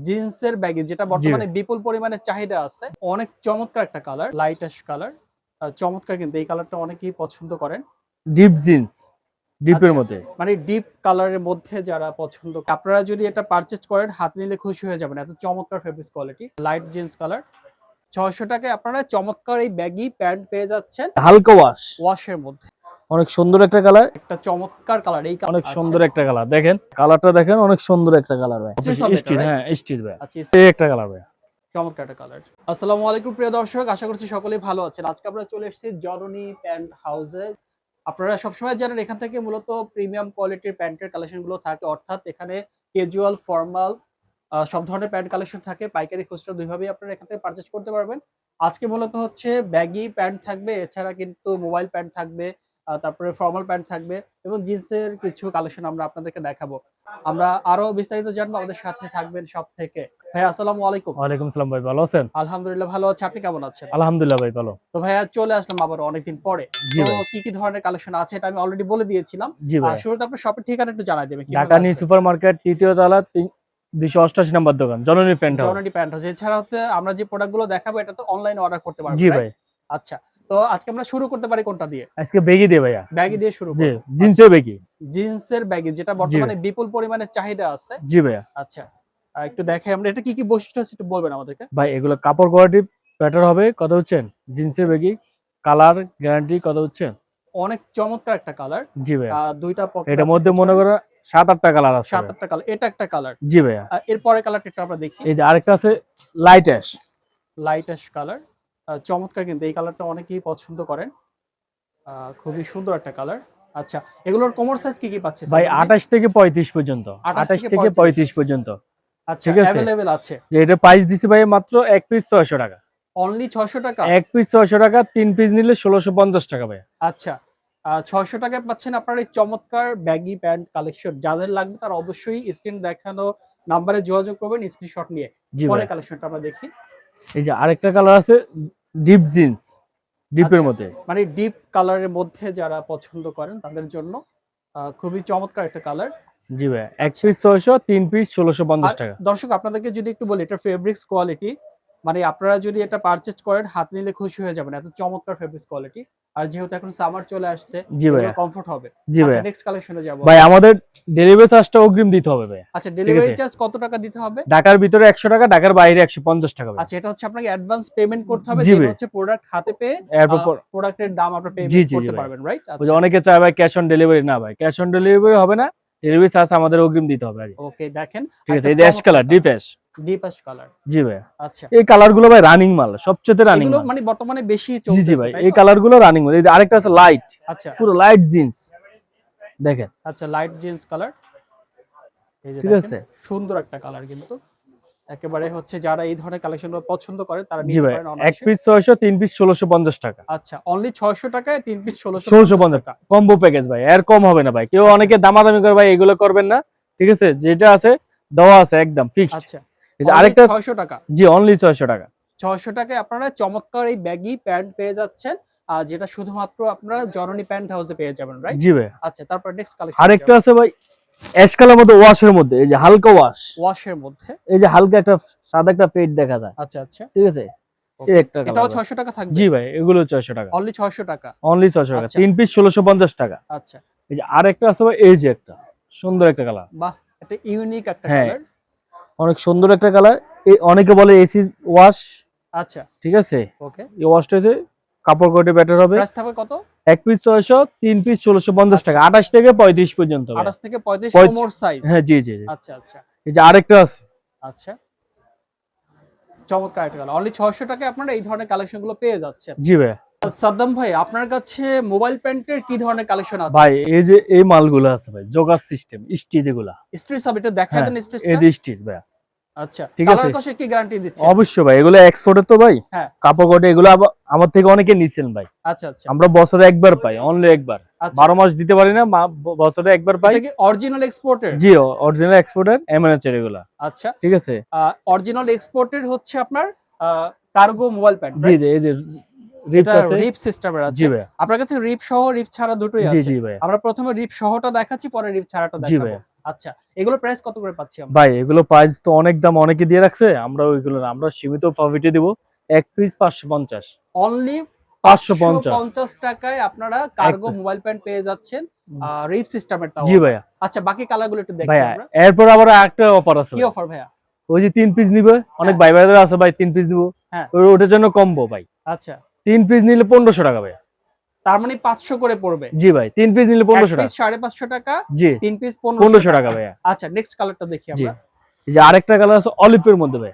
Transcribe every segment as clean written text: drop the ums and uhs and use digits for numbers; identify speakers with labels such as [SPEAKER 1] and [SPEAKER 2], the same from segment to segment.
[SPEAKER 1] জিন্সের ব্যাগি যেটা
[SPEAKER 2] জি
[SPEAKER 1] বর্তমানে বিপুল পরিমাণে চাহিদা আছে। অনেক চমৎকার একটা কালার, লাইট অ্যাশ কালার। চমৎকার, কিন্তু এই কালারটা অনেকেই পছন্দ করেন।
[SPEAKER 2] ডিপ জিন্স, ডিপের
[SPEAKER 1] আচ্ছা,
[SPEAKER 2] মধ্যে।
[SPEAKER 1] মানে ডিপ কালারের মধ্যে যারা পছন্দ, আপনারা যদি এটা পারচেজ করেন হাত নিলে খুশি হয়ে যাবেন, এত চমৎকার fabrics quality. Light jeans colour, ৬০০ টাকায় আপনারা চমৎকার এই ব্যাগি প্যান্ট পেয়ে যাচ্ছেন
[SPEAKER 2] হালকা
[SPEAKER 1] ওয়াশের মধ্যে।
[SPEAKER 2] অনেক সুন্দর একটা কালার,
[SPEAKER 1] একটা চমৎকার কালার, এই
[SPEAKER 2] অনেক
[SPEAKER 1] আচ্ছা
[SPEAKER 2] সুন্দর একটা কালার। দেখেন কালারটা, দেখেন অনেক সুন্দর একটা কালার ভাই।
[SPEAKER 1] Stress হবে এটা,
[SPEAKER 2] স্টিল,
[SPEAKER 1] right?
[SPEAKER 2] হ্যাঁ স্টিল ভাই।
[SPEAKER 1] আচ্ছা,
[SPEAKER 2] এই একটা কালার ভাই।
[SPEAKER 1] চমৎকার একটা কালার। আসসালামু আলাইকুম প্রিয় দর্শক, আশা করছি সকলেই ভালো আছেন। আজকে আমরা চলে এসেছি জননী প্যান্ট হাউসে। আপনারা সবসময় জানেন এখান থেকে মূলত প্রিমিয়াম কোয়ালিটির প্যান্টের কালেকশন গুলো থাকে, অর্থাৎ এখানে ক্যাজুয়াল, ফর্মাল সব ধরনের প্যান্ট কালেকশন থাকে। পাইকারি খুচরা দুইভাবেই আপনারা এখান থেকে পারচেজ করতে পারবেন। আজকে মূলত হচ্ছে ব্যাগি প্যান্ট থাকবে, এছাড়া কিন্তু মোবাইল প্যান্ট থাকবে, তারপরে ফর্মাল প্যান্ট থাকবে এবং জিন্সের কিছু কালেকশন আমরা আপনাদেরকে দেখাবো। আমরা আরো বিস্তারিত জানবো, আমাদের সাথে থাকবেন সব থেকে। ভাই আসসালামু আলাইকুম।
[SPEAKER 2] ওয়ালাইকুম সালাম ভাই, ভালো আছেন?
[SPEAKER 1] আলহামদুলিল্লাহ ভালো আছি, আপনি কেমন আছেন?
[SPEAKER 2] আলহামদুলিল্লাহ ভাই, ভালো।
[SPEAKER 1] তো ভাইয়া চলে আসলাম আবার অনেকদিন পরে।
[SPEAKER 2] জি
[SPEAKER 1] তো
[SPEAKER 2] ভাই।
[SPEAKER 1] কি ধরনের কালেকশন আছে এটা আমি অলরেডি বলে দিয়েছিলাম।
[SPEAKER 2] জি ভাই।
[SPEAKER 1] শুরুতে আপনার শপের ঠিকানা একটু জানাই দেবেন কিভাবে
[SPEAKER 2] ঢাকা নিউ
[SPEAKER 1] আসবেন?
[SPEAKER 2] সুপার মার্কেট, তৃতীয় তলা, 288 নম্বর দোকান, জননী প্যান্ট হাউস।
[SPEAKER 1] জননী প্যান্ট হাউস। এছাড়া হচ্ছে আমরা যে প্রোডাক্ট গুলো দেখাবো এটা তো অনলাইনে অর্ডার করতে পারবেন,
[SPEAKER 2] জি
[SPEAKER 1] রাইট?
[SPEAKER 2] ভাই।
[SPEAKER 1] আচ্ছা। তো আজকে আমরা শুরু করতে পারি কোনটা দিয়ে?
[SPEAKER 2] আজকে বেগি দিয়ে ভাইয়া।
[SPEAKER 1] ব্যাগি দিয়ে শুরু
[SPEAKER 2] জি,
[SPEAKER 1] করব।
[SPEAKER 2] জিন্সের বেগি।
[SPEAKER 1] জিন্সের ব্যাগি যেটা
[SPEAKER 2] জি
[SPEAKER 1] বর্তমানে
[SPEAKER 2] ভাই।
[SPEAKER 1] বিপুল পরিমাণে চাহিদা আছে।
[SPEAKER 2] জি ভাইয়া।
[SPEAKER 1] আচ্ছা। একটু দেখাই আমরা, এটা কি কি বৈশিষ্ট্য আছে একটু বলবেন আমাদেরকে?
[SPEAKER 2] ভাই এগুলো কাপড় কোয়ালিটি বেটার হবে, কথা হচ্ছেন। জিন্সের বেগি, কালার গ্যারান্টি, কথা হচ্ছেন।
[SPEAKER 1] অনেক চমৎকার একটা কালার।
[SPEAKER 2] জি ভাইয়া।
[SPEAKER 1] দুইটা পকেট
[SPEAKER 2] এটার
[SPEAKER 1] আছে
[SPEAKER 2] মধ্যে মনে
[SPEAKER 1] পেছনে।
[SPEAKER 2] করেন ৭-৮টা কালার আছে
[SPEAKER 1] ৭
[SPEAKER 2] ভাই।
[SPEAKER 1] ৮ টা কালার। এটা একটা কালার।
[SPEAKER 2] জি ভাইয়া।
[SPEAKER 1] এরপরে কালারটা একটু আমরা দেখি।
[SPEAKER 2] এই যে আরেকটা আছে light ash.
[SPEAKER 1] Light ash colour. চমৎকার, কিন্তু এই কালারটা অনেকেই পছন্দ করেন। খুবই সুন্দর একটা কালার। আচ্ছা, এগুলোর কোমর সাইজ কি কি পাচ্ছি
[SPEAKER 2] ভাই
[SPEAKER 1] সালমান ভাই?
[SPEAKER 2] ২৮ থেকে ৩৫ পর্যন্ত।
[SPEAKER 1] ২৮
[SPEAKER 2] ২৮
[SPEAKER 1] থেকে
[SPEAKER 2] থেকে
[SPEAKER 1] ৩৫।
[SPEAKER 2] ৩৫ পর্যন্ত।
[SPEAKER 1] আচ্ছা,
[SPEAKER 2] ঠিক আছে?
[SPEAKER 1] अवेलेबल আছে।
[SPEAKER 2] যে এটা প্রাইস দিছি ভাই মাত্র ১ পিস ৬০০ টাকা।
[SPEAKER 1] অনলি ৬০০ টাকা?
[SPEAKER 2] ১ পিস ৬০০ টাকা, ৩ পিস নিলে ১৬৫০ টাকা ভাই।
[SPEAKER 1] আচ্ছা। ৬০০ টাকায় পাচ্ছেন আপনার এই চমৎকার ব্যাগি প্যান্ট কালেকশন। যাদের লাগবে তারা অবশ্যই স্ক্রিন দেখানো নাম্বারে যোগাযোগ করবেন স্ক্রিনশট নিয়ে।
[SPEAKER 2] জি
[SPEAKER 1] পরে
[SPEAKER 2] ভাই।
[SPEAKER 1] কালেকশনটা আমরা দেখি।
[SPEAKER 2] এই যে আরেকটা কালার আছে ডিপ জিন্স, ডিপের
[SPEAKER 1] আচ্ছা,
[SPEAKER 2] মধ্যে।
[SPEAKER 1] মানে ডিপ কালারের মধ্যে যারা পছন্দ করেন তাদের জন্য খুবই চমৎকার একটা কালার।
[SPEAKER 2] জি ভাই। ১
[SPEAKER 1] আচ্ছা।
[SPEAKER 2] পিস ৬০০, ৩ পিস
[SPEAKER 1] আর
[SPEAKER 2] ১৬৫০ টাকা।
[SPEAKER 1] দর্শক আপনাদেরকে যদি একটু বলি, এটা ফেব্রিক্স কোয়ালিটি, মানে আপনারা যদি এটা পারচেজ করেন হাত নিলে খুশি হয়ে যাবেন, এত চমৎকার ফেব্রিক্স কোয়ালিটি। আর যেহেতু এখন সামার চলে আসছে,
[SPEAKER 2] জি
[SPEAKER 1] এগুলো
[SPEAKER 2] ভাইয়া।
[SPEAKER 1] কমফোর্ট হবে।
[SPEAKER 2] জি
[SPEAKER 1] আচ্ছা,
[SPEAKER 2] ভাইয়া।
[SPEAKER 1] নেক্সট কালেকশনে যাব
[SPEAKER 2] ভাই
[SPEAKER 1] আমরা।
[SPEAKER 2] আমাদের ডেলিভারি চার্জটা অগ্রিম দিতে হবে ভাই।
[SPEAKER 1] আচ্ছা,
[SPEAKER 2] ঠিক
[SPEAKER 1] ডেলিভারি
[SPEAKER 2] আছে?
[SPEAKER 1] চার্জ কত টাকা দিতে হবে?
[SPEAKER 2] ঢাকার ভিতরে ১০০ টাকা, ঢাকার বাইরে ১৫০ টাকা ভাই।
[SPEAKER 1] আচ্ছা, এটা হচ্ছে আপনাকে অ্যাডভান্স পেমেন্ট করতে হবে,
[SPEAKER 2] জি
[SPEAKER 1] দেন
[SPEAKER 2] ভাই।
[SPEAKER 1] হচ্ছে প্রোডাক্ট হাতে পেয়ে
[SPEAKER 2] এরপর
[SPEAKER 1] প্রোডাক্টের দাম আপনারা
[SPEAKER 2] জি,
[SPEAKER 1] পেমেন্ট
[SPEAKER 2] জি, জি
[SPEAKER 1] করতে
[SPEAKER 2] ভাই।
[SPEAKER 1] পারবেন, রাইট?
[SPEAKER 2] ওই যে
[SPEAKER 1] আচ্ছা।
[SPEAKER 2] অনেকে চায় ভাই ক্যাশ অন ডেলিভারি, না ভাই ক্যাশ অন ডেলিভারি হবে না, ডেলিভারি চার্জ আমাদের অগ্রিম দিতে হবে আগে।
[SPEAKER 1] ওকে, দেখেন
[SPEAKER 2] ঠিক আছে?
[SPEAKER 1] একটা
[SPEAKER 2] এই যে ash colour, deep ash.
[SPEAKER 1] Deep ash colour.
[SPEAKER 2] জি ভাই।
[SPEAKER 1] আচ্ছা,
[SPEAKER 2] এই কালার গুলো ভাই রানিং মাল, সবচেয়ে রানিং
[SPEAKER 1] এগুলো
[SPEAKER 2] মাল।
[SPEAKER 1] মানে বর্তমানে বেশি
[SPEAKER 2] জি, জি
[SPEAKER 1] চলতেছে,
[SPEAKER 2] ভাই।
[SPEAKER 1] তাই
[SPEAKER 2] এই
[SPEAKER 1] তো?
[SPEAKER 2] কালার গুলো রানিং মাল। এই যে আরেকটা আছে লাইট,
[SPEAKER 1] আচ্ছা।
[SPEAKER 2] পুরো লাইট জিন্স। দেখেন।
[SPEAKER 1] আচ্ছা, লাইট জিন্স কালার। এই যে
[SPEAKER 2] ঠিক
[SPEAKER 1] দেখেন,
[SPEAKER 2] আছে?
[SPEAKER 1] সুন্দর একটা কালার কিন্তু। একেবারে হচ্ছে যারা এই ধরনের কালেকশনগুলো পছন্দ করে তারা
[SPEAKER 2] জি
[SPEAKER 1] নিতে
[SPEAKER 2] ভাই।
[SPEAKER 1] পারেন
[SPEAKER 2] ১
[SPEAKER 1] অনায়াসে।
[SPEAKER 2] পিস ৬০০, ৩ পিস ১৬৫০ টাকা।
[SPEAKER 1] আচ্ছা, অনলি ৬০০ টাকায় ৩ পিস ১৬৫০
[SPEAKER 2] ১৬৫০
[SPEAKER 1] টাকা।
[SPEAKER 2] কম্বো প্যাকেজ ভাই, এর কম হবে না ভাই। কেউ
[SPEAKER 1] আচ্ছা,
[SPEAKER 2] অনেকে দামাদামি করে ভাই, এগুলো করবেন না। ঠিক আছে? যেটা আছে দেওয়া আছে একদম ফিক্সড।
[SPEAKER 1] আচ্ছা।
[SPEAKER 2] এই যে
[SPEAKER 1] অনলি
[SPEAKER 2] আরেকটা
[SPEAKER 1] ৬০০ টাকা।
[SPEAKER 2] জি অনলি ৬০০ টাকা।
[SPEAKER 1] ৬০০ টাকায় আপনারা চমৎকার এই ব্যাগি প্যান্ট পেয়ে যাচ্ছেন। যেটা শুধুমাত্র আপনারা জননী প্যান্ট হাউসে পেয়ে যাবেন, রাইট?
[SPEAKER 2] জি ভাই।
[SPEAKER 1] আচ্ছা, তারপর নেক্সট কালেকশনে
[SPEAKER 2] আরেকটা
[SPEAKER 1] যাব।
[SPEAKER 2] আছে ভাই অ্যাশ কালার মধ্যে, ওয়াশের মধ্যে। এই যে হালকা ওয়াশ।
[SPEAKER 1] ওয়াশের মধ্যে।
[SPEAKER 2] এই যে হালকা একটা সাদা একটা ফেড দেখা যায়।
[SPEAKER 1] আচ্ছা, আচ্ছা।
[SPEAKER 2] ঠিক আছে? এই
[SPEAKER 1] ওকে।
[SPEAKER 2] একটা
[SPEAKER 1] এটাও
[SPEAKER 2] কালার ভাই।
[SPEAKER 1] ৬০০ টাকা থাকবে?
[SPEAKER 2] জি ভাই, এগুলো ৬০০ টাকা।
[SPEAKER 1] অনলি ৬০০ টাকা।
[SPEAKER 2] অনলি ৬০০ টাকা।
[SPEAKER 1] আচ্ছা,
[SPEAKER 2] ৩ পিস ১৬৫০ টাকা।
[SPEAKER 1] আচ্ছা।
[SPEAKER 2] এই যে আরেকটা আছে ভাই, এই যে একটা সুন্দর একটা কালার।
[SPEAKER 1] বাহ! এটা ইউনিক একটা
[SPEAKER 2] হ্যাঁ,
[SPEAKER 1] কালার।
[SPEAKER 2] অনেক সুন্দর একটা কালার। অনেকে বলে এসি ওয়াশ।
[SPEAKER 1] আচ্ছা,
[SPEAKER 2] ঠিক আছে?
[SPEAKER 1] ওকে।
[SPEAKER 2] এই ওয়াশটা হচ্ছে কাপড় কোয়ালিটি বেটার হবে।
[SPEAKER 1] প্রাইস থাকবে কত?
[SPEAKER 2] ১ পিস ৬০০, ৩ পিস ১৬৫০ টাকা।
[SPEAKER 1] আচ্ছা।
[SPEAKER 2] ২৮ থেকে ৩৫ পর্যন্ত ভাই।
[SPEAKER 1] ২৮ থেকে ৩৫
[SPEAKER 2] পঁয়ত্রিশ।
[SPEAKER 1] কোমর সাইজ।
[SPEAKER 2] হ্যাঁ, জি, জি, জি।
[SPEAKER 1] আচ্ছা, আচ্ছা,
[SPEAKER 2] এই যে আরেকটা আছে।
[SPEAKER 1] আচ্ছা। চমৎকার একটা কালার। অনলি ৬০০ টাকায় আপনারা এই ধরনের কালেকশন গুলো পেয়ে যাচ্ছেন।
[SPEAKER 2] জি ভাই।
[SPEAKER 1] সাদ্দাম ভাই, আপনার কাছে মোবাইল প্যান্টের কি ধরনের কালেকশন আছে?
[SPEAKER 2] ভাই এই যে এই মালগুলো আছে ভাই, জোগাড় সিস্টেম, স্টিচ এগুলা।
[SPEAKER 1] স্ট্রেস হবে, এটা দেখায়
[SPEAKER 2] হ্যাঁ,
[SPEAKER 1] দেন
[SPEAKER 2] এই
[SPEAKER 1] স্ট্রেসটা।
[SPEAKER 2] যে স্টিচ ভাই।
[SPEAKER 1] আচ্ছা,
[SPEAKER 2] ঠিক আছে?
[SPEAKER 1] কালার কষে কি গ্যারান্টি দিচ্ছেন?
[SPEAKER 2] অবশ্যই ভাই, এগুলো এক্সপোর্টের তো ভাই।
[SPEAKER 1] হ্যাঁ।
[SPEAKER 2] কাপড় কোয়ালিটি এগুলো আমার থেকে অনেকে নিছেন ভাই।
[SPEAKER 1] আচ্ছা, আচ্ছা,
[SPEAKER 2] আমরা বছরে একবার পাই, অনলি একবার।
[SPEAKER 1] আচ্ছা।
[SPEAKER 2] ১২ মাস দিতে পারি না, বছরে একবার পাই।
[SPEAKER 1] এটা কি অরিজিনাল এক্সপোর্টের?
[SPEAKER 2] জি, অরিজিনাল এক্সপোর্টার এমএনএচ এর এগুলা।
[SPEAKER 1] আচ্ছা।
[SPEAKER 2] ঠিক আছে?
[SPEAKER 1] অরিজিনাল এক্সপোর্টের হচ্ছে আপনার কার্গো মোবাইল প্যান্ট,
[SPEAKER 2] জি,
[SPEAKER 1] রাইট?
[SPEAKER 2] জি, এই যে রিপস
[SPEAKER 1] এটা
[SPEAKER 2] আছে।
[SPEAKER 1] রিপ সিস্টেমের আছে।
[SPEAKER 2] জি ভাই।
[SPEAKER 1] আপনার কাছে রিপ সহ রিপ ছাড়া দুটোই
[SPEAKER 2] জি,
[SPEAKER 1] আছে।
[SPEAKER 2] জি ভাই।
[SPEAKER 1] আমরা প্রথমে রিপ সহটা দেখাচ্ছি, পরে রিপ ছাড়াটা
[SPEAKER 2] জি
[SPEAKER 1] দেখাবো।
[SPEAKER 2] ভাই।
[SPEAKER 1] আচ্ছা, এগুলো প্রাইস কত করে পাচ্ছি আমরা?
[SPEAKER 2] ভাই এগুলো প্রাইস তো অনেক দাম অনেকে দিয়ে রাখছে, আমরা ওইগুলো না, আমরা সীমিত প্রফিটে দিব। এক পিস 550,
[SPEAKER 1] অনলি
[SPEAKER 2] 550
[SPEAKER 1] 550 টাকায় আপনারা কার্গো
[SPEAKER 2] এক-
[SPEAKER 1] মোবাইল প্যান্ট পেয়ে যাচ্ছেন, রিপ সিস্টেমের তাও
[SPEAKER 2] জি
[SPEAKER 1] আবার।
[SPEAKER 2] ভাইয়া।
[SPEAKER 1] আচ্ছা, বাকি কালারগুলো একটু দেখি
[SPEAKER 2] ভাইয়া
[SPEAKER 1] আমরা।
[SPEAKER 2] এরপর আবার একটা অফার আছে
[SPEAKER 1] কি
[SPEAKER 2] ভাই।
[SPEAKER 1] অফার ভাইয়া?
[SPEAKER 2] ওই যে 3 পিস নিবে, অনেক
[SPEAKER 1] হ্যাঁ।
[SPEAKER 2] ভাই ভাইদের আছে ভাই 3 পিস নিব,
[SPEAKER 1] হ্যাঁ।
[SPEAKER 2] ওটার জন্য কম্বো ভাই।
[SPEAKER 1] আচ্ছা,
[SPEAKER 2] 3 পিস নিলে 1500 টাকা ভাই।
[SPEAKER 1] তার মানে 500 করে পড়বে।
[SPEAKER 2] জি ভাই, 3 পিস নিলে
[SPEAKER 1] এক
[SPEAKER 2] 1500
[SPEAKER 1] পিস
[SPEAKER 2] টাকা।
[SPEAKER 1] 550 টাকা,
[SPEAKER 2] জি,
[SPEAKER 1] 3 পিস 1500
[SPEAKER 2] 1500
[SPEAKER 1] টাকা।
[SPEAKER 2] টাকা ভাইয়া।
[SPEAKER 1] আচ্ছা, নেক্সট কালারটা দেখি
[SPEAKER 2] জি,
[SPEAKER 1] আমরা।
[SPEAKER 2] এই যে আরেকটা কালার আছে অলিভের মধ্যে ভাই।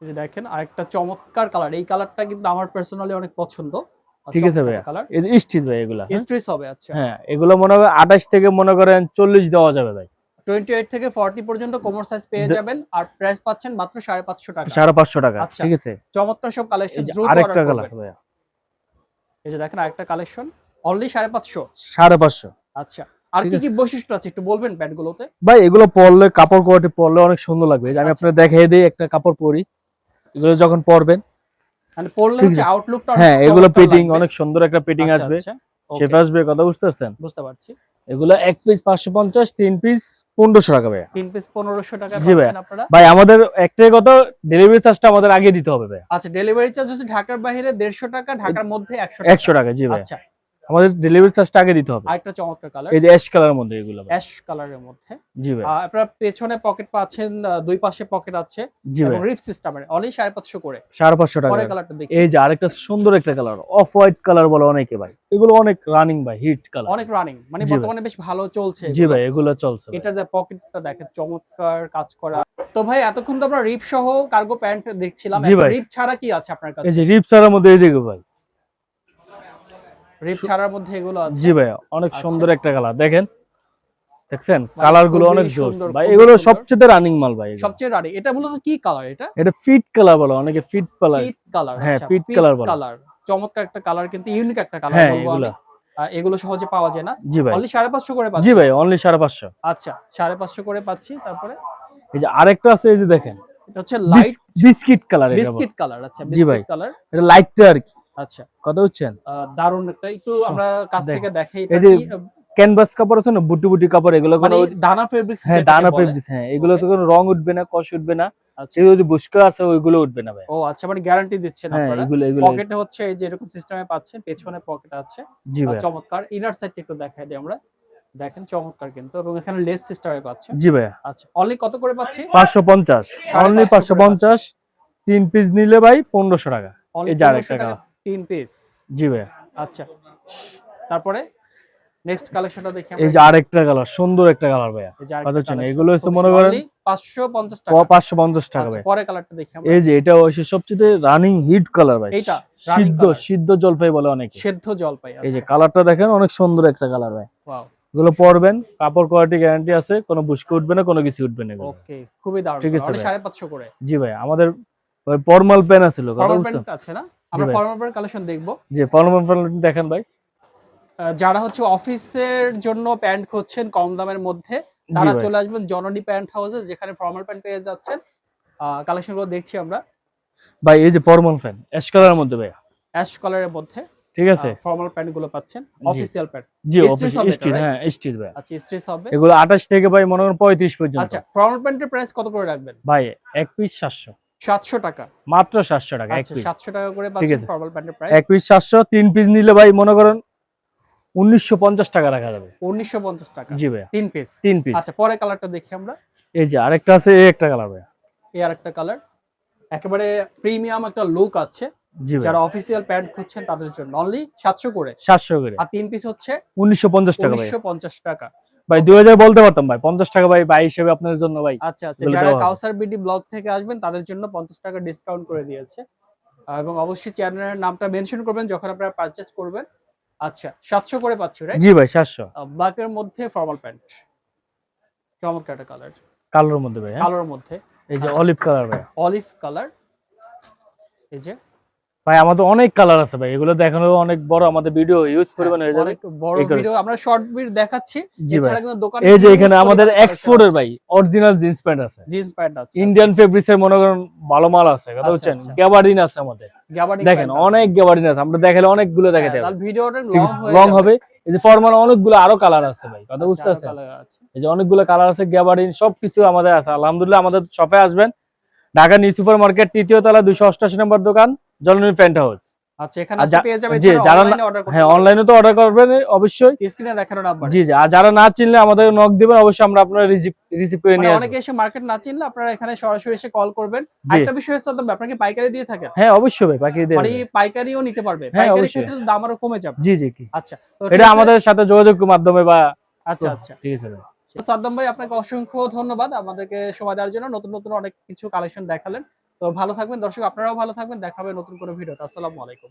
[SPEAKER 1] এই যে দেখেন আরেকটা চমৎকার কালার, এই কালারটা কিন্তু আমার পার্সোনালি অনেক পছন্দ।
[SPEAKER 2] ঠিক আছে ভাইয়া,
[SPEAKER 1] কালার
[SPEAKER 2] এই স্টিচ ভাই এগুলা। হ্যাঁ
[SPEAKER 1] স্ট্রেস হবে। আচ্ছা,
[SPEAKER 2] হ্যাঁ, এগুলো মনে হয় 28 থেকে মনে করেন 40 দেওয়া যাবে ভাই।
[SPEAKER 1] 28 থেকে 40 পর্যন্ত কোমর সাইজ পেয়ে যাবেন, আর প্রাইস পাচ্ছেন মাত্র 550 টাকা।
[SPEAKER 2] 550 টাকা।
[SPEAKER 1] আচ্ছা,
[SPEAKER 2] ঠিক আছে,
[SPEAKER 1] চমৎকার সব
[SPEAKER 2] এই
[SPEAKER 1] কালেকশন,
[SPEAKER 2] যে
[SPEAKER 1] দ্রুত অর্ডার
[SPEAKER 2] আরেকটা কালার
[SPEAKER 1] করবেন।
[SPEAKER 2] ভাইয়া,
[SPEAKER 1] এই যে দেখেন আরেকটা কালেকশন, অনলি 550।
[SPEAKER 2] 550।
[SPEAKER 1] আচ্ছা, আর
[SPEAKER 2] ঠিক
[SPEAKER 1] কি
[SPEAKER 2] আছে
[SPEAKER 1] কি বৈশিষ্ট্য আছে একটু বলবেন প্যান্টগুলোতে?
[SPEAKER 2] ভাই, এগুলো পরলে কাপড় কোয়ালিটি পরলে অনেক সুন্দর লাগবে। এই যে আমি
[SPEAKER 1] আচ্ছা,
[SPEAKER 2] আপনাকে দেখিয়ে দিই একটা কাপড় পরি, এগুলো যখন পরবেন।
[SPEAKER 1] মানে পরলে
[SPEAKER 2] ঠিক
[SPEAKER 1] হচ্ছে
[SPEAKER 2] আছে,
[SPEAKER 1] আউটলুকটা অনেক
[SPEAKER 2] হ্যাঁ এগুলো
[SPEAKER 1] চমৎকার
[SPEAKER 2] পেটিং
[SPEAKER 1] লাগবে।
[SPEAKER 2] অনেক সুন্দর একটা পেটিং
[SPEAKER 1] আচ্ছা,
[SPEAKER 2] আসবে,
[SPEAKER 1] আচ্ছা,
[SPEAKER 2] শেপ
[SPEAKER 1] ওকে,
[SPEAKER 2] আসবে, কথা বুঝতে পারছেন?
[SPEAKER 1] বুঝতে পারছি।
[SPEAKER 2] এগুলো এক পিস 550, 3 পিস 1500 টাকা ভাইয়া।
[SPEAKER 1] 3 পিস 1500 টাকায়
[SPEAKER 2] জি ভাইয়া।
[SPEAKER 1] পাচ্ছেন আপনারা।
[SPEAKER 2] ভাই আমাদের একটাই কথা, ডেলিভারি চার্জটা আমাদের আগে দিতে হবে ভাইয়া।
[SPEAKER 1] আচ্ছা, ডেলিভারি চার্জ হচ্ছে ঢাকার বাইরে 150 টাকা, ঢাকার মধ্যে 100 টাকা।
[SPEAKER 2] 100 টাকা, জি ভাইয়া।
[SPEAKER 1] আচ্ছা,
[SPEAKER 2] আমাদের ডেলিভারি চার্জটা আগে দিতে হবে।
[SPEAKER 1] আরেকটা চমৎকার কালার,
[SPEAKER 2] এই যে অ্যাশ কালারের মধ্যে এগুলো ভাই।
[SPEAKER 1] অ্যাশ কালারের মধ্যে।
[SPEAKER 2] জি ভাই।
[SPEAKER 1] আপনার পেছনে পকেট পাচ্ছেন, দুই পাশে পকেট আছে
[SPEAKER 2] জি
[SPEAKER 1] এবং
[SPEAKER 2] ভাই,
[SPEAKER 1] রিপ সিস্টেমের, অনলি 550 করে।
[SPEAKER 2] 550 টাকা
[SPEAKER 1] পরের
[SPEAKER 2] ভাই।
[SPEAKER 1] কালারটা দেখি।
[SPEAKER 2] এই যে আরেকটা সুন্দর একটা কালার, অফ হোয়াইট কালার বলে অনেকে ভাই, এগুলো অনেক রানিং ভাই, হিট কালার।
[SPEAKER 1] অনেক রানিং, মানে
[SPEAKER 2] জি ভাই।
[SPEAKER 1] বর্তমানে বেশ ভালো চলছে
[SPEAKER 2] জি
[SPEAKER 1] এগুলো।
[SPEAKER 2] ভাই, এগুলো চলছে ভাই।
[SPEAKER 1] এটার যে পকেটটা দেখেন চমৎকার কাজ করা। তো ভাই এতক্ষণ তো আমরা রিপ সহ কার্গো প্যান্ট দেখছিলাম,
[SPEAKER 2] জি
[SPEAKER 1] এখন
[SPEAKER 2] ভাই,
[SPEAKER 1] রিপ ছাড়া কি আছে আপনার
[SPEAKER 2] এই
[SPEAKER 1] কাছে?
[SPEAKER 2] যে রিপসারের মধ্যে এই দেখো ভাই।
[SPEAKER 1] রিপ ছাড়ার মধ্যে এগুলো আছে।
[SPEAKER 2] জি ভাই, অনেক
[SPEAKER 1] আচ্ছা,
[SPEAKER 2] সুন্দর একটা কালার দেখেন, দেখছেন
[SPEAKER 1] ভাই
[SPEAKER 2] কালার গুলো
[SPEAKER 1] খুবই
[SPEAKER 2] অনেক জোস
[SPEAKER 1] সুন্দর,
[SPEAKER 2] ভাই,
[SPEAKER 1] খুবই
[SPEAKER 2] এগুলো
[SPEAKER 1] সুন্দর।
[SPEAKER 2] সবচেয়ে রানিং মাল ভাই এগুলো।
[SPEAKER 1] সবচেয়ে রানিং, এটা মূলত কি কালার এটা?
[SPEAKER 2] এটা ফিট কালার বলে অনেকে, ফিট কালার।
[SPEAKER 1] পিট কালার।
[SPEAKER 2] হ্যাঁ,
[SPEAKER 1] আচ্ছা,
[SPEAKER 2] ফিট
[SPEAKER 1] পিট
[SPEAKER 2] কালার বলে।
[SPEAKER 1] কালার, চমৎকার একটা কালার, কিন্তু ইউনিক একটা কালার
[SPEAKER 2] হ্যাঁ
[SPEAKER 1] বলবো আমি।
[SPEAKER 2] এগুলা।
[SPEAKER 1] এগুলো সহজে পাওয়া যায় না।
[SPEAKER 2] জি ভাই।
[SPEAKER 1] অনলি 550 করে
[SPEAKER 2] জি
[SPEAKER 1] পাচ্ছি।
[SPEAKER 2] ভাই, অনলি 550।
[SPEAKER 1] আচ্ছা, 550 করে পাচ্ছি। তারপরে
[SPEAKER 2] এই যে আরেকটা আছে, এই যে দেখেন
[SPEAKER 1] এটা হচ্ছে লাইট
[SPEAKER 2] বিস্কিট কালার এটা বলে।
[SPEAKER 1] Biscuit colour. আচ্ছা,
[SPEAKER 2] জি ভাই,
[SPEAKER 1] বিস্কিট কালার।
[SPEAKER 2] এটা লাইটটা আর কি,
[SPEAKER 1] আচ্ছা,
[SPEAKER 2] কথা বুঝছেন?
[SPEAKER 1] দারুণ একটা, একটু আমরা কাছ
[SPEAKER 2] দেখ,
[SPEAKER 1] থেকে দেখাই
[SPEAKER 2] এই
[SPEAKER 1] এটা
[SPEAKER 2] যে
[SPEAKER 1] কি,
[SPEAKER 2] ক্যানভাস কাপড় আছে না, বুটি বুটি কাপড়, এগুলো কোনো
[SPEAKER 1] মানে দানা ফেব্রিক্স
[SPEAKER 2] হ্যাঁ
[SPEAKER 1] যেটাকে
[SPEAKER 2] দানা
[SPEAKER 1] বলে।
[SPEAKER 2] ফেব্রিক্স, হ্যাঁ এগুলো তো কোনো রং উঠবে না, কষ উঠবে না।
[SPEAKER 1] আচ্ছা,
[SPEAKER 2] এগুলো যে বুশকা আছে ওইগুলো উঠবে না ভাই।
[SPEAKER 1] ও আচ্ছা, মানে গ্যারান্টি দিচ্ছেন
[SPEAKER 2] হ্যাঁ
[SPEAKER 1] আপনারা।
[SPEAKER 2] এগুলো এগুলো।
[SPEAKER 1] পকেটে হচ্ছে এই যে এরকম সিস্টেমে পাচ্ছেন, পেছনে পকেট আছে।
[SPEAKER 2] জি ভাই।
[SPEAKER 1] চমৎকার, ইনার সাইডটা একটু দেখাই দিই আমরা। দেখেন চমৎকার কিন্তু, এবং এখানে লেস সিস্টেমে পাচ্ছেন।
[SPEAKER 2] জি ভাই,
[SPEAKER 1] আচ্ছা, অনলি কত করে পাচ্ছি?
[SPEAKER 2] 550, অনলি
[SPEAKER 1] 550 করে পাচ্ছি।
[SPEAKER 2] 550। 3 পিস নিলে ভাই 1500 টাকা।
[SPEAKER 1] অনলি
[SPEAKER 2] এই যে
[SPEAKER 1] 1500
[SPEAKER 2] আরেকটা
[SPEAKER 1] টাকা
[SPEAKER 2] কালার।
[SPEAKER 1] 3 পিস।
[SPEAKER 2] জি ভাই,
[SPEAKER 1] আচ্ছা, তারপরে নেক্সট কালেকশনটা দেখি আমরা।
[SPEAKER 2] এই যে আরেকটা কালার, সুন্দর একটা কালার ভাইয়া,
[SPEAKER 1] এই যে
[SPEAKER 2] কথা
[SPEAKER 1] আরেকটা
[SPEAKER 2] হচ্ছে না,
[SPEAKER 1] কালেকশন,
[SPEAKER 2] এগুলো হচ্ছে
[SPEAKER 1] খুবই
[SPEAKER 2] মনে করেন
[SPEAKER 1] অনলি 550 টাকা।
[SPEAKER 2] 550 টাকা
[SPEAKER 1] আচ্ছা,
[SPEAKER 2] ভাই।
[SPEAKER 1] পরের কালারটা দেখি আমরা।
[SPEAKER 2] এই যে এটা হচ্ছে সবচেয়ে রানিং হিট কালার ভাই,
[SPEAKER 1] এইটা রানিং
[SPEAKER 2] সিদ্ধ
[SPEAKER 1] কালার,
[SPEAKER 2] সিদ্ধ জলপাই বলে অনেকে।
[SPEAKER 1] সেদ্ধ জলপাই।
[SPEAKER 2] এই যে
[SPEAKER 1] আচ্ছা,
[SPEAKER 2] কালারটা দেখেন, অনেক সুন্দর একটা কালার ভাই।
[SPEAKER 1] ওয়াও,
[SPEAKER 2] এগুলো পরবেন, কাপড় কোয়ালিটি গ্যারান্টি আছে, কোনো বুশকে উঠবে না, কোনো কিছু উঠবে না এগুলো।
[SPEAKER 1] ওকে, খুবই দারুণ
[SPEAKER 2] ঠিক
[SPEAKER 1] কালার,
[SPEAKER 2] আছে
[SPEAKER 1] অনলি
[SPEAKER 2] ভাই।
[SPEAKER 1] 550 করে।
[SPEAKER 2] জি ভাই, আমাদের ফর্মাল প্যান আছিল, কথা
[SPEAKER 1] ফর্মাল
[SPEAKER 2] বুঝছেন?
[SPEAKER 1] প্যান্ট আছে না?
[SPEAKER 2] জি
[SPEAKER 1] আমরা
[SPEAKER 2] ভাই,
[SPEAKER 1] ফর্মাল প্যান্ট কালেকশন দেখবো।
[SPEAKER 2] জি ফর্মাল প্যান দেখেন ভাই।
[SPEAKER 1] যারা হচ্ছে অফিসের জন্য প্যান্ট খুঁজছেন কম দামের মধ্যে,
[SPEAKER 2] জি
[SPEAKER 1] তারা
[SPEAKER 2] ভাই।
[SPEAKER 1] চলে আসবেন জননী প্যান্ট হাউসে, যেখানে ফর্মাল প্যান্ট পেয়ে যাচ্ছেন। কালেকশন গুলো দেখছি আমরা।
[SPEAKER 2] ভাই এই যে ফর্মাল ফ্যান অ্যাশ কালারের
[SPEAKER 1] আচ্ছা,
[SPEAKER 2] মধ্যে ভাইয়া।
[SPEAKER 1] অ্যাশ কালারের মধ্যে
[SPEAKER 2] ঠিক আছে।
[SPEAKER 1] ফর্মাল প্যান্ট গুলো পাচ্ছেন,
[SPEAKER 2] জি
[SPEAKER 1] অফিসিয়াল প্যান্ট।
[SPEAKER 2] জি,
[SPEAKER 1] স্ট্রেচ
[SPEAKER 2] অফিস
[SPEAKER 1] হবে এটা,
[SPEAKER 2] স্টিল,
[SPEAKER 1] রাইট?
[SPEAKER 2] হ্যাঁ স্টিল ভাই।
[SPEAKER 1] আচ্ছা, স্ট্রেচ হবে।
[SPEAKER 2] এগুলো 28 থেকে ভাই মনে করেন 35 পর্যন্ত।
[SPEAKER 1] আচ্ছা, ফর্মাল প্যান্টের প্রাইস কত করে রাখবেন?
[SPEAKER 2] ভাই এক পিস 700,
[SPEAKER 1] 700 টাকা।
[SPEAKER 2] মাত্র 700 টাকা এক
[SPEAKER 1] আচ্ছা,
[SPEAKER 2] পিস।
[SPEAKER 1] 700 টাকা করে
[SPEAKER 2] ঠিক
[SPEAKER 1] পাচ্ছেন
[SPEAKER 2] আছে,
[SPEAKER 1] ফর্মাল প্যান্টের প্রাইস।
[SPEAKER 2] এক পিস 700, 3 পিস নিলে ভাই মনে করেন 1950 টাকা রাখা যাবে।
[SPEAKER 1] 1950 টাকা
[SPEAKER 2] জি ভাইয়া,
[SPEAKER 1] 3 পিস।
[SPEAKER 2] 3 পিস।
[SPEAKER 1] আচ্ছা, পরের কালারটা দেখি আমরা।
[SPEAKER 2] এই যে আরেকটা আছে, এই একটা কালার ভাইয়া।
[SPEAKER 1] এই আরেকটা কালার, একেবারে প্রিমিয়াম একটা লুক আছে।
[SPEAKER 2] জি ভাই,
[SPEAKER 1] যারা অফিসিয়াল প্যান্ট খুঁজছেন তাদের জন্য অনলি 700 করে।
[SPEAKER 2] 700 করে,
[SPEAKER 1] আর 3 পিস হচ্ছে
[SPEAKER 2] 1950 টাকা ভাই।
[SPEAKER 1] 1950 টাকা।
[SPEAKER 2] ভাই 2000 বলতে পারতাম ভাই, 50 টাকা ভাই ভাই হিসেবে আপনাদের জন্য ভাই।
[SPEAKER 1] আচ্ছা, আচ্ছা,
[SPEAKER 2] এগুলো
[SPEAKER 1] যারা
[SPEAKER 2] দেওয়া হবে।
[SPEAKER 1] কাউসার বিডি ব্লগ থেকে আসবেন তাদের জন্য 50 টাকা ডিসকাউন্ট করে দিয়েছে। এবং অবশ্যই চ্যানেলের নামটা মেনশন করবেন যখন আপনারা পারচেজ করবেন। আচ্ছা, 700 করে পাচ্ছি, রাইট?
[SPEAKER 2] জি ভাই 700।
[SPEAKER 1] ব্ল্যাকের মধ্যে ফর্মাল প্যান্ট, চমৎকার একটা কালার।
[SPEAKER 2] কালোর মধ্যে ভাই, হ্যাঁ
[SPEAKER 1] কালোর মধ্যে,
[SPEAKER 2] এই যে
[SPEAKER 1] আচ্ছা,
[SPEAKER 2] অলিভ কালার ভাই।
[SPEAKER 1] Olive colour. এই যে
[SPEAKER 2] ভাই আমাদের অনেক কালার আছে ভাই, এগুলো দেখানো অনেক বড়, আমাদের ভিডিও ইউজ করবেন হয়ে যাবে।
[SPEAKER 1] অনেক বড়
[SPEAKER 2] এই করে।
[SPEAKER 1] ভিডিও আমরা শর্ট ভিডিও দেখাচ্ছি।
[SPEAKER 2] জি ভাই,
[SPEAKER 1] এছাড়া কিন্তু দোকানে
[SPEAKER 2] এই যে
[SPEAKER 1] হিউজ
[SPEAKER 2] এখানে আমাদের
[SPEAKER 1] পরিমাণে
[SPEAKER 2] এক্সপোর্টের
[SPEAKER 1] কালেকশন আছে।
[SPEAKER 2] ভাই অরিজিনাল জিন্স প্যান্ট আছে,
[SPEAKER 1] জিন্স প্যান্ট আছে।
[SPEAKER 2] ইন্ডিয়ান ফেব্রিক্স এর মনে করেন ভালো মাল আছে, কথা
[SPEAKER 1] আচ্ছা,
[SPEAKER 2] বুঝছেন।
[SPEAKER 1] আচ্ছা।
[SPEAKER 2] গ্যাবার্ডিন আছে আমাদের,
[SPEAKER 1] গ্যাবার্ডিন
[SPEAKER 2] দেখেন
[SPEAKER 1] প্যান্ট আছে।
[SPEAKER 2] অনেক গ্যাবার্ডিন আছে, আমরা দেখালে অনেকগুলো
[SPEAKER 1] হ্যাঁ,
[SPEAKER 2] দেখাতে হবে,
[SPEAKER 1] তাহলে ভিডিওটা
[SPEAKER 2] ঠিক
[SPEAKER 1] লং
[SPEAKER 2] আছে,
[SPEAKER 1] হয়ে
[SPEAKER 2] লং
[SPEAKER 1] যাবে।
[SPEAKER 2] হবে। এই যে ফরমাল অনেকগুলো আরো কালার আছে ভাই, কথা বুঝতে
[SPEAKER 1] আরো
[SPEAKER 2] পারছেন।
[SPEAKER 1] কালার আছে।
[SPEAKER 2] এই যে অনেকগুলো কালার আছে, গ্যাবার্ডিন সবকিছু আমাদের আছে আলহামদুলিল্লাহ। আমাদের শপে আসবেন, ঢাকা নিউ সুপার মার্কেট ৩য় তলা 288 নম্বর দোকান, জলনী প্যান্ট হাউস।
[SPEAKER 1] আচ্ছা, এখানে
[SPEAKER 2] আর
[SPEAKER 1] আসলে পেয়ে যাবে।
[SPEAKER 2] জি,
[SPEAKER 1] এছাড়া
[SPEAKER 2] যারা
[SPEAKER 1] অনলাইনে অর্ডার করতে
[SPEAKER 2] হ্যাঁ
[SPEAKER 1] পারবেন।
[SPEAKER 2] অনলাইনে তো অর্ডার করবেন অবশ্যই,
[SPEAKER 1] স্ক্রিনে দেখানো নাম্বারে।
[SPEAKER 2] জি জি। আর যারা না চিনলে আমাদের নক দিবেন, অবশ্যই আমরা আপনার রিসিভ করে
[SPEAKER 1] মানে
[SPEAKER 2] নিয়ে আসবো।
[SPEAKER 1] অনেকে এসে মার্কেট না চিনলে আপনারা এখানে সরাসরি এসে কল করবেন।
[SPEAKER 2] জি
[SPEAKER 1] আরেকটা বিষয় হচ্ছে দাম, আপনারা কি পাইকারি দিয়ে থাকেন?
[SPEAKER 2] হ্যাঁ অবশ্যই ভাই, পাঠিয়ে দেবেন।
[SPEAKER 1] মানে পাইকারিও নিতে পারবে।
[SPEAKER 2] হ্যাঁ
[SPEAKER 1] পাইকারির
[SPEAKER 2] অবশ্যই,
[SPEAKER 1] ক্ষেত্রে তো দাম আরো কমে যাবে।
[SPEAKER 2] জি জি। কি
[SPEAKER 1] আচ্ছা, তো ঠিক
[SPEAKER 2] এটা
[SPEAKER 1] আছে।
[SPEAKER 2] আমাদের সাথে যোগাযোগের মাধ্যমে বা
[SPEAKER 1] আচ্ছা, আচ্ছা।
[SPEAKER 2] ঠিক আছে ভাই।
[SPEAKER 1] তো সাদ্দাম ভাই, আপনাকে অসংখ্য ধন্যবাদ আমাদেরকে সময় দেওয়ার জন্য। নতুন, নতুন অনেক কিছু কালেকশন দেখালেন। তো ভালো থাকবেন দর্শক, আপনারাও ভালো থাকবেন। দেখা হবে নতুন কোনো ভিডিওতে। আসসালামু আলাইকুম।